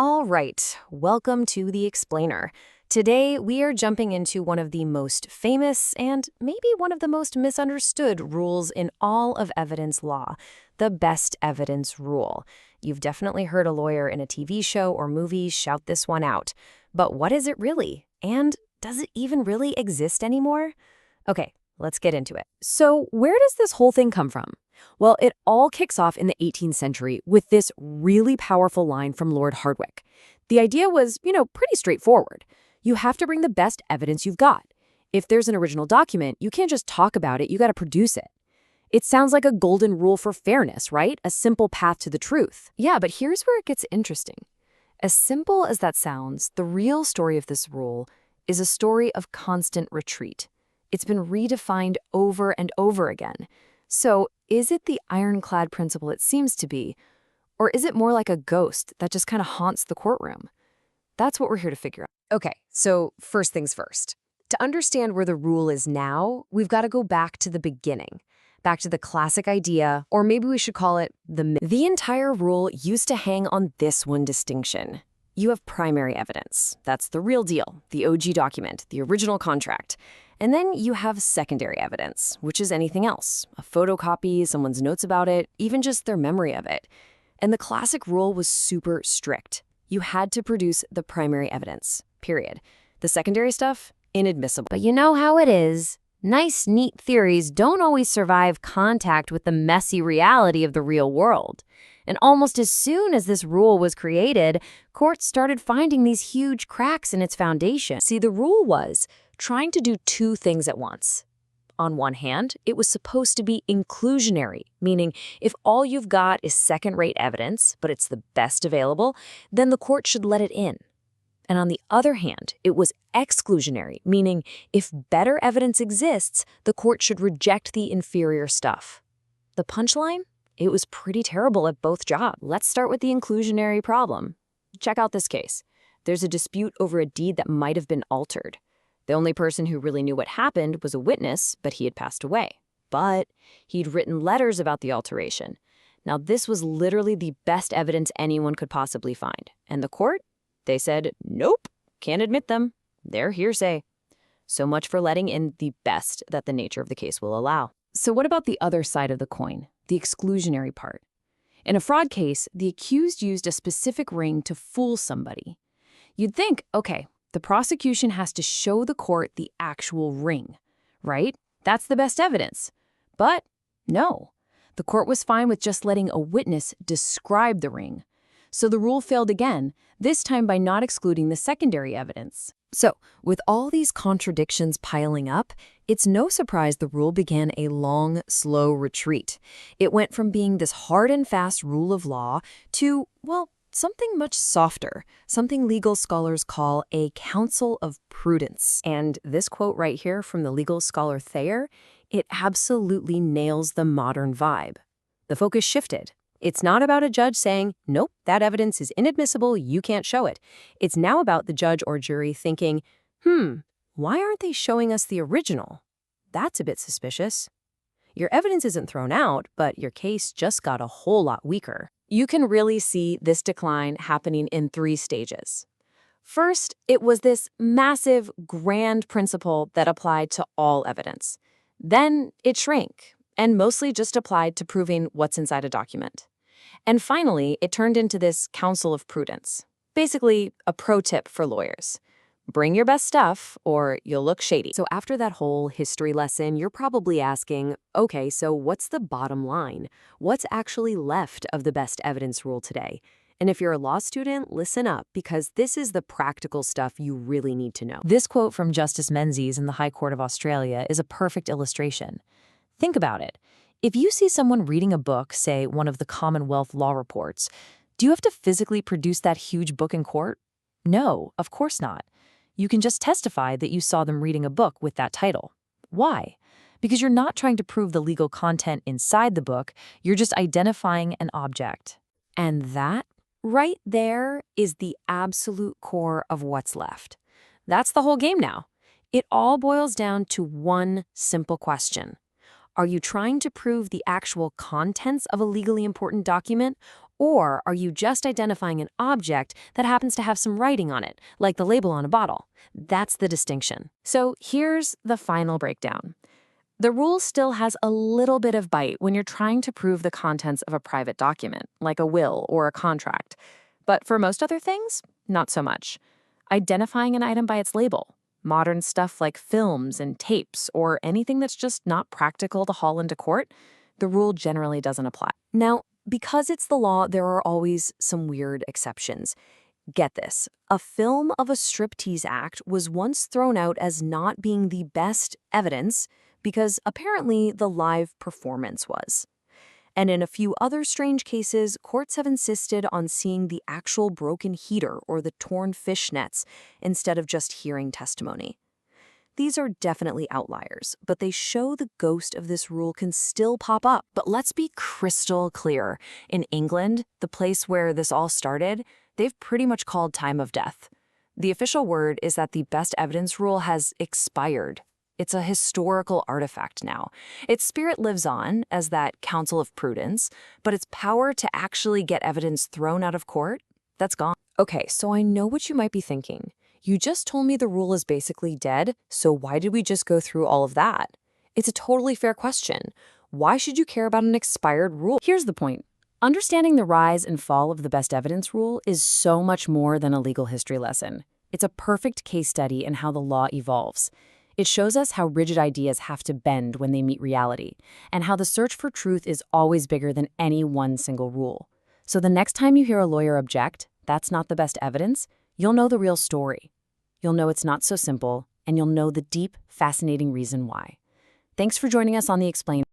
All right, welcome to The Explainer. Today, we are jumping into one of the most famous and maybe one of the most misunderstood rules in all of evidence law, the best evidence rule. You've definitely heard a lawyer in a TV show or movie shout this one out. But what is it really? And does it even really exist anymore? Okay, let's get into it. So where does this whole thing come from? Well, it all kicks off in the 18th century with this really powerful line from Lord Hardwicke. The idea was, pretty straightforward. You have to bring the best evidence you've got. If there's an original document, you can't just talk about it, you got to produce it. It sounds like a golden rule for fairness, right? A simple path to the truth. Yeah, but here's where it gets interesting. As simple as that sounds, the real story of this rule is a story of constant retreat. It's been redefined over and over again. So, is it the ironclad principle it seems to be, or is it more like a ghost that just kind of haunts the courtroom? That's what we're here to figure out. Okay, so first things first. To understand where the rule is now, we've got to go back to the beginning, back to the classic idea, or maybe we should call it the myth. The entire rule used to hang on this one distinction. You have primary evidence. That's the real deal, the OG document, the original contract. And then you have secondary evidence, which is anything else, a photocopy, someone's notes about it, even just their memory of it. And the classic rule was super strict. You had to produce the primary evidence, period. The secondary stuff, inadmissible. But you know how it is. Nice, neat theories don't always survive contact with the messy reality of the real world. And almost as soon as this rule was created, courts started finding these huge cracks in its foundation. See, the rule was trying to do two things at once. On one hand, it was supposed to be inclusionary, meaning if all you've got is second-rate evidence, but it's the best available, then the court should let it in. And on the other hand, it was exclusionary, meaning if better evidence exists, the court should reject the inferior stuff. The punchline? It was pretty terrible at both jobs. Let's start with the inclusionary problem. Check out this case. There's a dispute over a deed that might have been altered. The only person who really knew what happened was a witness, but he had passed away. But he'd written letters about the alteration. Now, this was literally the best evidence anyone could possibly find. And the court? They said, nope, can't admit them. They're hearsay. So much for letting in the best that the nature of the case will allow. So what about the other side of the coin, the exclusionary part? In a fraud case, the accused used a specific ring to fool somebody. You'd think, okay, the prosecution has to show the court the actual ring, right? That's the best evidence. But no, the court was fine with just letting a witness describe the ring. So the rule failed again, this time by not excluding the secondary evidence. So, with all these contradictions piling up, it's no surprise the rule began a long, slow retreat. It went from being this hard and fast rule of law to, well, something much softer, something legal scholars call a counsel of prudence. And this quote right here from the legal scholar Thayer, it absolutely nails the modern vibe. The focus shifted. It's not about a judge saying, nope, that evidence is inadmissible, you can't show it. It's now about the judge or jury thinking, why aren't they showing us the original? That's a bit suspicious. Your evidence isn't thrown out, but your case just got a whole lot weaker. You can really see this decline happening in three stages. First, it was this massive, grand principle that applied to all evidence. Then it shrank, and mostly just applied to proving what's inside a document. And finally, it turned into this counsel of prudence, basically a pro tip for lawyers. Bring your best stuff, or you'll look shady. So after that whole history lesson, you're probably asking, okay, so what's the bottom line? What's actually left of the best evidence rule today? And if you're a law student, listen up, because this is the practical stuff you really need to know. This quote from Justice Menzies in the High Court of Australia is a perfect illustration. Think about it. If you see someone reading a book, say one of the Commonwealth law reports, do you have to physically produce that huge book in court? No, of course not. You can just testify that you saw them reading a book with that title. Why? Because you're not trying to prove the legal content inside the book, you're just identifying an object. And that, right there, is the absolute core of what's left. That's the whole game now. It all boils down to one simple question. Are you trying to prove the actual contents of a legally important document, Or are you just identifying an object that happens to have some writing on it, like the label on a bottle? That's the distinction. So here's the final breakdown. The rule still has a little bit of bite when you're trying to prove the contents of a private document, like a will or a contract. But for most other things, not so much. Identifying an item by its label, modern stuff like films and tapes, or anything that's just not practical to haul into court, the rule generally doesn't apply. Now, because it's the law, there are always some weird exceptions. Get this, a film of a striptease act was once thrown out as not being the best evidence because apparently the live performance was. And in a few other strange cases, courts have insisted on seeing the actual broken heater or the torn fishnets instead of just hearing testimony. These are definitely outliers, but they show the ghost of this rule can still pop up. But let's be crystal clear. In England, the place where this all started, they've pretty much called time of death. The official word is that the best evidence rule has expired. It's a historical artifact now. Its spirit lives on as that counsel of prudence, but its power to actually get evidence thrown out of court, that's gone. Okay, so I know what you might be thinking. You just told me the rule is basically dead, so why did we just go through all of that? It's a totally fair question. Why should you care about an expired rule? Here's the point. Understanding the rise and fall of the best evidence rule is so much more than a legal history lesson. It's a perfect case study in how the law evolves. It shows us how rigid ideas have to bend when they meet reality, and how the search for truth is always bigger than any one single rule. So the next time you hear a lawyer object, that's not the best evidence, you'll know the real story. You'll know it's not so simple, and you'll know the deep, fascinating reason why. Thanks for joining us on The Explain.